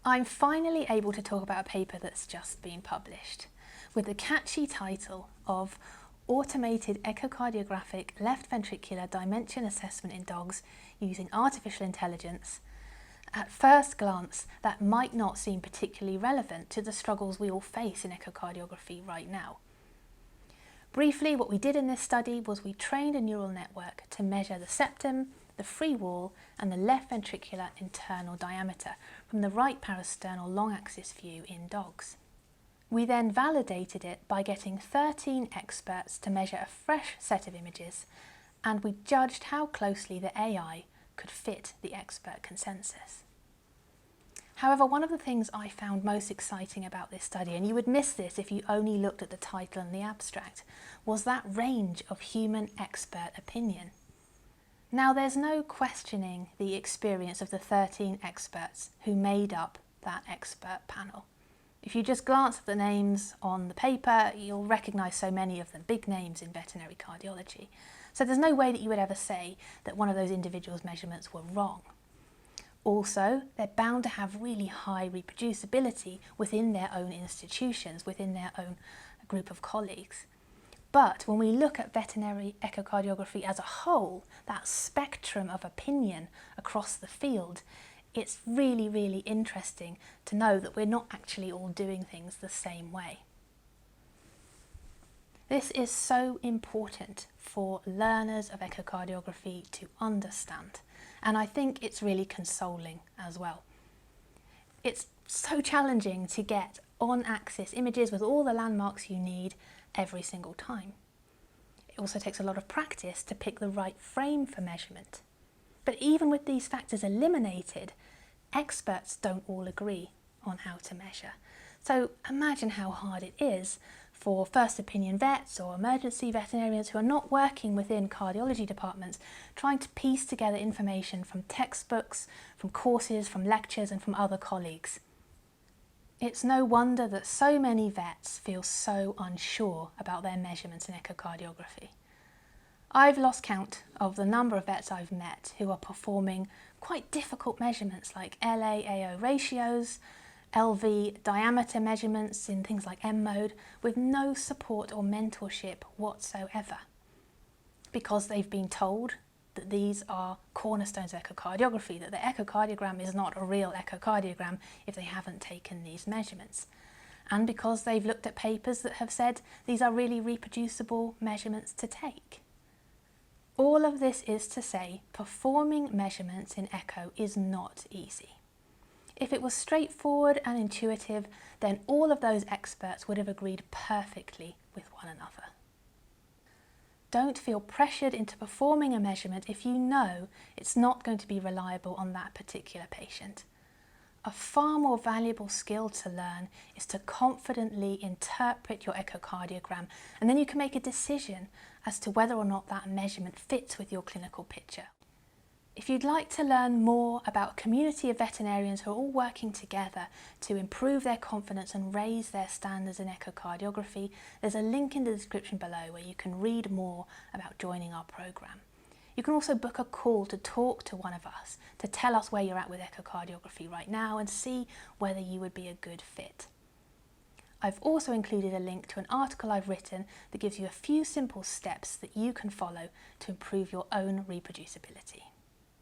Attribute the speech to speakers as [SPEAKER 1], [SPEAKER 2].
[SPEAKER 1] I'm finally able to talk about a paper that's just been published with the catchy title of Automated Echocardiographic Left Ventricular Dimension Assessment in Dogs Using Artificial Intelligence. At first glance, that might not seem particularly relevant to the struggles we all face in echocardiography right now. Briefly, what we did in this study was we trained a neural network to measure the septum, the free wall and the left ventricular internal diameter from the right parasternal long axis view in dogs. We then validated it by getting 13 experts to measure a fresh set of images, and we judged how closely the AI could fit the expert consensus. However, one of the things I found most exciting about this study, and you would miss this if you only looked at the title and the abstract, was that range of human expert opinion. Now, there's no questioning the experience of the 13 experts who made up that expert panel. If you just glance at the names on the paper, you'll recognise so many of them, big names in veterinary cardiology. So there's no way that you would ever say that one of those individuals' measurements were wrong. Also, they're bound to have really high reproducibility within their own institutions, within their own group of colleagues. But when we look at veterinary echocardiography as a whole, that spectrum of opinion across the field, it's really, really interesting to know that we're not actually all doing things the same way. This is so important for learners of echocardiography to understand, and I think it's really consoling as well. It's so challenging to get on-axis images with all the landmarks you need every single time. It also takes a lot of practice to pick the right frame for measurement. But even with these factors eliminated, experts don't all agree on how to measure. So imagine how hard it is for first opinion vets or emergency veterinarians who are not working within cardiology departments, trying to piece together information from textbooks, from courses, from lectures and from other colleagues. It's no wonder that so many vets feel so unsure about their measurements in echocardiography. I've lost count of the number of vets I've met who are performing quite difficult measurements like LA-AO ratios, LV diameter measurements in things like M-mode with no support or mentorship whatsoever, because they've been told that these are cornerstones of echocardiography, that the echocardiogram is not a real echocardiogram if they haven't taken these measurements, and because they've looked at papers that have said these are really reproducible measurements to take. All of this is to say, performing measurements in echo is not easy. If it was straightforward and intuitive, then all of those experts would have agreed perfectly with one another. Don't feel pressured into performing a measurement if you know it's not going to be reliable on that particular patient. A far more valuable skill to learn is to confidently interpret your echocardiogram, and then you can make a decision as to whether or not that measurement fits with your clinical picture. If you'd like to learn more about a community of veterinarians who are all working together to improve their confidence and raise their standards in echocardiography, there's a link in the description below where you can read more about joining our programme. You can also book a call to talk to one of us to tell us where you're at with echocardiography right now and see whether you would be a good fit. I've also included a link to an article I've written that gives you a few simple steps that you can follow to improve your own reproducibility.